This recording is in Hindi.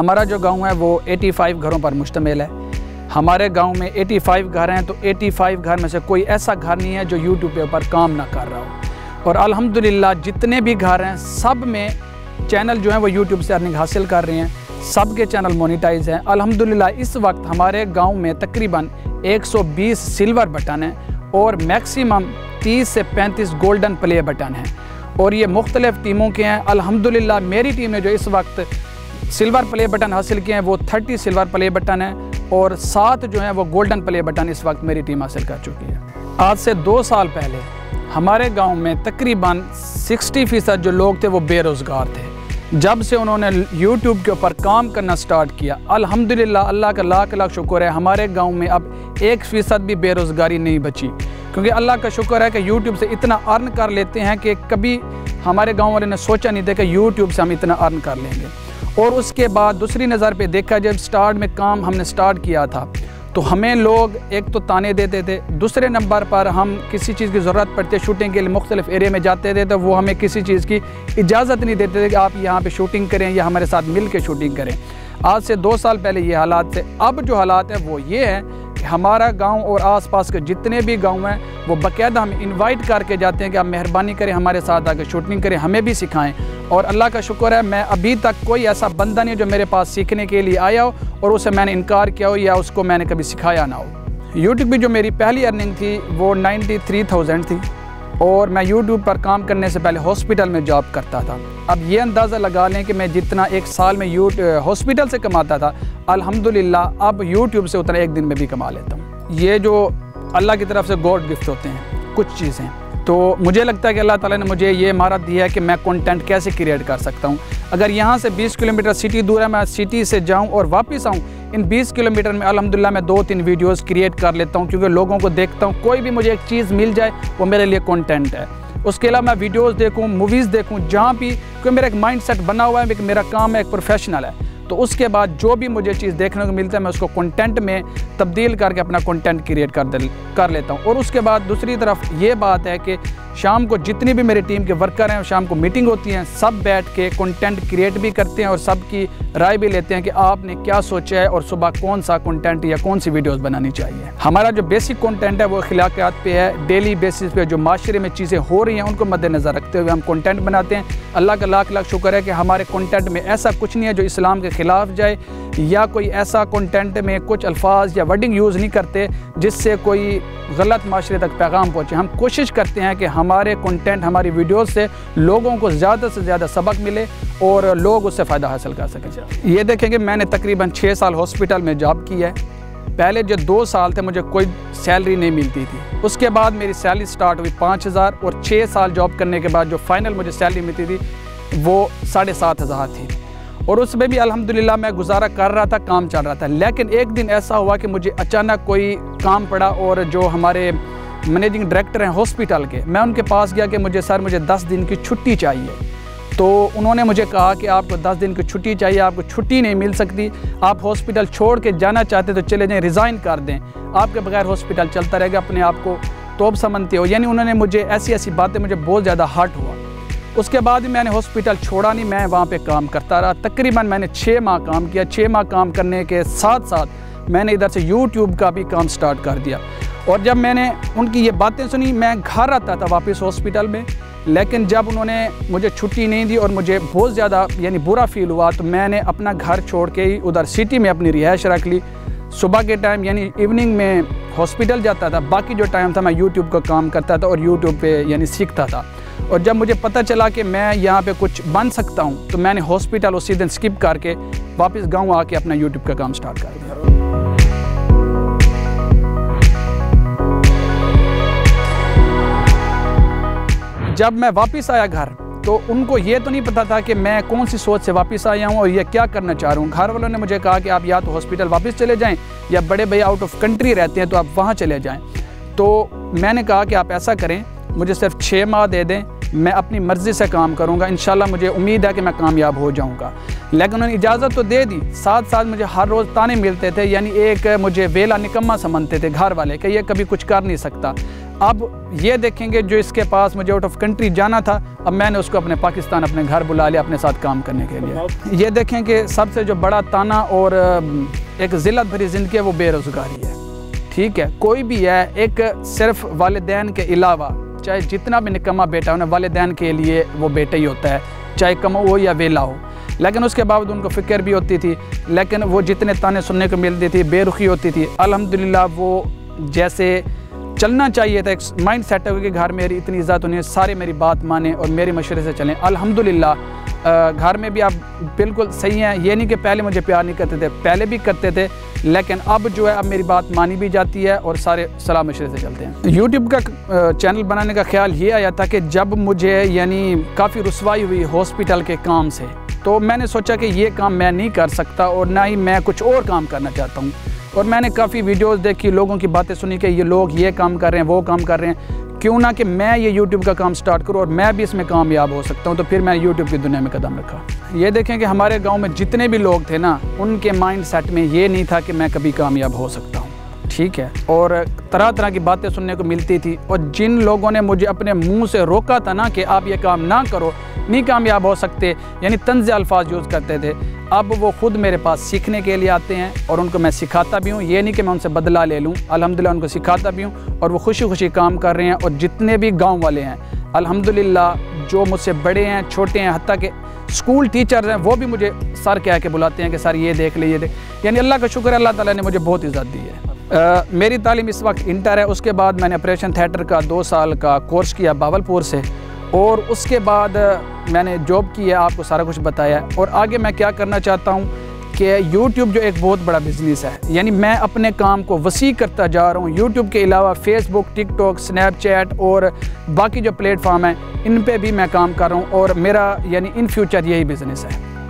हमारा जो गांव है वो 85 घरों पर मुश्तमिल है। हमारे गांव में 85 घर हैं, तो 85 घर में से कोई ऐसा घर नहीं है जो यूट्यूब के ऊपर काम ना कर रहा हो। और अल्हम्दुलिल्लाह जितने भी घर हैं सब में चैनल जो हैं वो यूट्यूब से अर्निंग हासिल कर रहे हैं, सब के चैनल मोनेटाइज हैं। अल्हम्दुलिल्लाह इस वक्त हमारे गाँव में तकरीबन 120 सिल्वर बटन हैं और मैक्सिमम 30 से 35 गोल्डन प्ले बटन हैं, और ये मुख्तलिफ़ टीमों के हैं। अल्हम्दुलिल्लाह मेरी टीम ने जो इस वक्त सिल्वर प्ले बटन हासिल किए हैं वो 30 सिल्वर प्ले बटन हैं, और 7 जो हैं वो गोल्डन प्ले बटन इस वक्त मेरी टीम हासिल कर चुकी है। आज से 2 साल पहले हमारे गांव में तकरीबन 60% जो लोग थे वो बेरोज़गार थे। जब से उन्होंने यूट्यूब के ऊपर काम करना स्टार्ट किया, अल्हम्दुलिल्लाह अल्लाह का लाख लाख शुक्र है, हमारे गांव में अब 1% भी बेरोज़गारी नहीं बची। क्योंकि अल्लाह का शुक्र है कि यूट्यूब से इतना अर्न कर लेते हैं कि कभी हमारे गांव वाले ने सोचा नहीं था कि यूट्यूब से हम इतना अर्न कर लेंगे। और उसके बाद दूसरी नज़र पे देखा, जब स्टार्ट में काम हमने स्टार्ट किया था तो हमें लोग एक तो ताने देते थे, दूसरे नंबर पर हम किसी चीज़ की ज़रूरत पड़ती है शूटिंग के लिए मुख्तलिफ़ एरिया में जाते थे तो वो हमें किसी चीज़ की इजाज़त नहीं देते थे कि आप यहाँ पे शूटिंग करें या हमारे साथ मिल के शूटिंग करें। आज से 2 साल पहले ये हालात थे। अब जो हालात है वो ये है कि हमारा गांव और आसपास के जितने भी गांव हैं वो बाकायदा हम इनवाइट करके जाते हैं कि आप मेहरबानी करें हमारे साथ आकर शूटिंग करें, हमें भी सिखाएं। और अल्लाह का शुक्र है मैं अभी तक कोई ऐसा बंदा नहीं जो मेरे पास सीखने के लिए आया हो और उसे मैंने इनकार किया हो या उसको मैंने कभी सिखाया ना हो। यूट्यूब की जो मेरी पहली अर्निंग थी वो 93,000 थी, और मैं यूट्यूब पर काम करने से पहले हॉस्पिटल में जॉब करता था। अब ये अंदाज़ा लगा लें कि मैं जितना एक साल में हॉस्पिटल से कमाता था, अल्हम्दुलिल्लाह अब यूट्यूब से उतना एक दिन में भी कमा लेता हूँ। ये जो अल्लाह की तरफ से गॉड गिफ्ट होते हैं कुछ चीज़ें, तो मुझे लगता है कि अल्लाह ताला ने मुझे ये महारत दी है कि मैं कंटेंट कैसे क्रिएट कर सकता हूँ। अगर यहाँ से 20 किलोमीटर सिटी दूर है, मैं सिटी से जाऊँ और वापस आऊँ, इन 20 किलोमीटर में अल्हम्दुलिल्लाह मैं 2-3 वीडियोस क्रिएट कर लेता हूँ, क्योंकि लोगों को देखता हूँ। कोई भी मुझे एक चीज़ मिल जाए वो मेरे लिए कंटेंट है। उसके अलावा मैं वीडियोस देखूँ, मूवीज़ देखूँ, जहाँ भी, क्योंकि मेरा एक माइंड सेट बना हुआ है कि मेरा काम है एक प्रोफेशनल है, तो उसके बाद जो भी मुझे चीज़ देखने को मिलता है मैं उसको कंटेंट में तब्दील करके अपना कंटेंट क्रिएट कर लेता हूँ। और उसके बाद दूसरी तरफ ये बात है कि शाम को जितनी भी मेरी टीम के वर्कर हैं, शाम को मीटिंग होती हैं, सब बैठ के कंटेंट क्रिएट भी करते हैं और सबकी राय भी लेते हैं कि आपने क्या सोचा है और सुबह कौन सा कंटेंट या कौन सी वीडियोस बनानी चाहिए। हमारा जो बेसिक कंटेंट है वो अखलाकियात पे है, डेली बेसिस पे जो माशरे में चीज़ें हो रही हैं उनको मद्देनज़र रखते हुए हम कंटेंट बनाते हैं। अल्लाह का लाख लाख शुक्र है कि हमारे कंटेंट में ऐसा कुछ नहीं है जो इस्लाम के ख़िलाफ़ जाए, या कोई ऐसा कंटेंट में कुछ अल्फाज या वर्डिंग यूज़ नहीं करते जिससे कोई गलत माशरे तक पैगाम पहुँचे। हम कोशिश करते हैं कि हमारे कंटेंट, हमारी वीडियोस से लोगों को ज़्यादा से ज़्यादा सबक मिले और लोग उससे फ़ायदा हासिल कर सकें। ये देखेंगे मैंने तकरीबन 6 साल हॉस्पिटल में जॉब की है। पहले जो 2 साल थे मुझे कोई सैलरी नहीं मिलती थी, उसके बाद मेरी सैलरी स्टार्ट हुई 5,000, और 6 साल जॉब करने के बाद जो फाइनल मुझे सैलरी मिलती थी वो 7,500 थी। और उसमें भी अल्हम्दुलिल्लाह मैं गुजारा कर रहा था, काम चल रहा था। लेकिन एक दिन ऐसा हुआ कि मुझे अचानक कोई काम पड़ा, और जो हमारे मैनेजिंग डायरेक्टर हैं हॉस्पिटल के, मैं उनके पास गया कि मुझे 10 दिन की छुट्टी चाहिए। तो उन्होंने मुझे कहा कि आपको 10 दिन की छुट्टी चाहिए, आपको छुट्टी नहीं मिल सकती, आप हॉस्पिटल छोड़ के जाना चाहते तो चले जाएँ, रिज़ाइन कर दें, आपके बगैर हॉस्पिटल चलता रहेगा, अपने आप को तोप समझते हो। यानी उन्होंने मुझे ऐसी बातें, मुझे बहुत ज़्यादा हर्ट हुआ। उसके बाद भी मैंने हॉस्पिटल छोड़ा नहीं, मैं वहाँ पे काम करता रहा। तकरीबन मैंने 6 माह काम किया। 6 माह काम करने के साथ साथ मैंने इधर से यूट्यूब का भी काम स्टार्ट कर दिया। और जब मैंने उनकी ये बातें सुनी, मैं घर आता था वापस हॉस्पिटल में, लेकिन जब उन्होंने मुझे छुट्टी नहीं दी और मुझे बहुत ज़्यादा यानी बुरा फील हुआ, तो मैंने अपना घर छोड़ के ही उधर सिटी में अपनी रिहाइश रख ली। सुबह के टाइम यानी इवनिंग में हॉस्पिटल जाता था, बाकी जो टाइम था मैं यूट्यूब का काम करता था और यूट्यूब पे यानी सीखता था। और जब मुझे पता चला कि मैं यहाँ पे कुछ बन सकता हूँ, तो मैंने हॉस्पिटल उसी दिन स्किप करके वापस गांव आके अपना यूट्यूब का काम स्टार्ट कर दिया। जब मैं वापस आया घर, तो उनको ये तो नहीं पता था कि मैं कौन सी सोच से वापस आया हूँ और ये क्या करना चाह रहा हूँ। घर वालों ने मुझे कहा कि आप या तो हॉस्पिटल वापस चले जाएं, या बड़े भैया आउट ऑफ कंट्री रहते हैं तो आप वहाँ चले जाएं। तो मैंने कहा कि आप ऐसा करें, मुझे सिर्फ 6 माह दे दें, मैं अपनी मर्ज़ी से काम करूँगा, इंशाल्लाह मुझे उम्मीद है कि मैं कामयाब हो जाऊँगा। लेकिन उन्होंने इजाज़त तो दे दी, साथ साथ मुझे हर रोज़ ताने मिलते थे, यानी एक मुझे वेला निकम्मा समझते थे घर वाले कि ये कभी कुछ कर नहीं सकता। अब ये देखेंगे जो इसके पास मुझे आउट ऑफ कंट्री जाना था, अब मैंने उसको अपने पाकिस्तान अपने घर बुला लिया अपने साथ काम करने के लिए। ये देखें कि सबसे जो बड़ा ताना और एक ज़िल्लत भरी ज़िंदगी है वो बेरोज़गारी है। ठीक है, कोई भी है, एक सिर्फ वालिदैन के अलावा चाहे जितना भी निकम्मा बेटा हो ना, वालिदैन के लिए वो बेटा ही होता है, चाहे कमाऊ हो या वेला हो। लेकिन उसके बावजूद उनको फ़िक्र भी होती थी, लेकिन वो जितने ताने सुनने को मिलती थी, बेरुखी होती थी। अल्हम्दुलिल्लाह वो जैसे चलना चाहिए था, एक माइंड सेट है कि घर मेरी इतनी इज़्ज़त होनी है, सारे मेरी बात माने और मेरे मशवरे से चलें। अल्हम्दुलिल्लाह घर में भी आप बिल्कुल सही हैं। ये नहीं कि पहले मुझे प्यार नहीं करते थे, पहले भी करते थे, लेकिन अब जो है अब मेरी बात मानी भी जाती है और सारे सलाह मशवरे से चलते हैं। यूट्यूब का चैनल बनाने का ख्याल ये आया था कि जब मुझे यानी काफ़ी रुसवाई हुई हॉस्पिटल के काम से, तो मैंने सोचा कि ये काम मैं नहीं कर सकता और ना ही मैं कुछ और काम करना चाहता हूँ। और मैंने काफ़ी वीडियोस देखी, लोगों की बातें सुनी कि ये लोग ये काम कर रहे हैं, वो काम कर रहे हैं, क्यों ना कि मैं ये यूट्यूब का काम स्टार्ट करूँ और मैं भी इसमें कामयाब हो सकता हूँ। तो फिर मैंने यूट्यूब की दुनिया में कदम रखा। ये देखें कि हमारे गांव में जितने भी लोग थे ना, उनके माइंड सेट में ये नहीं था कि मैं कभी कामयाब हो सकता हूँ। ठीक है, और तरह तरह की बातें सुनने को मिलती थी, और जिन लोगों ने मुझे अपने मुंह से रोका था ना कि आप ये काम ना करो, नहीं कामयाब हो सकते, यानी तंज़ अल्फाज यूज़ करते थे, अब वो ख़ुद मेरे पास सीखने के लिए आते हैं और उनको मैं सिखाता भी हूँ। ये नहीं कि मैं उनसे बदला ले लूँ, अल्हम्दुलिल्लाह उनको सिखाता भी हूँ और वो खुशी खुशी काम कर रहे हैं। और जितने भी गाँव वाले हैं अल्हम्दुलिल्लाह, जो मुझसे बड़े हैं, छोटे हैं, हत्ता के स्कूल टीचर्स हैं, वो भी मुझे सर कह के बुलाते हैं कि सर ये देख ले, ये देख। यानी अल्लाह का शुक्र है, अल्लाह ताला ने मुझे बहुत इज़्ज़त दी है। मेरी तालीम इस वक्त इंटर है। उसके बाद मैंने ऑपरेशन थिएटर का 2 साल का कोर्स किया बावलपुर से, और उसके बाद मैंने जॉब की है, आपको सारा कुछ बताया है। और आगे मैं क्या करना चाहता हूँ कि यूट्यूब जो एक बहुत बड़ा बिज़नेस है, यानी मैं अपने काम को वसी करता जा रहा हूँ। यूट्यूब के अलावा फेसबुक, टिकटॉक, स्नैपचैट और बाकी जो प्लेटफॉर्म हैं, इन पे भी मैं काम कर रहा हूँ और मेरा यानी इन फ्यूचर यही बिज़नेस है।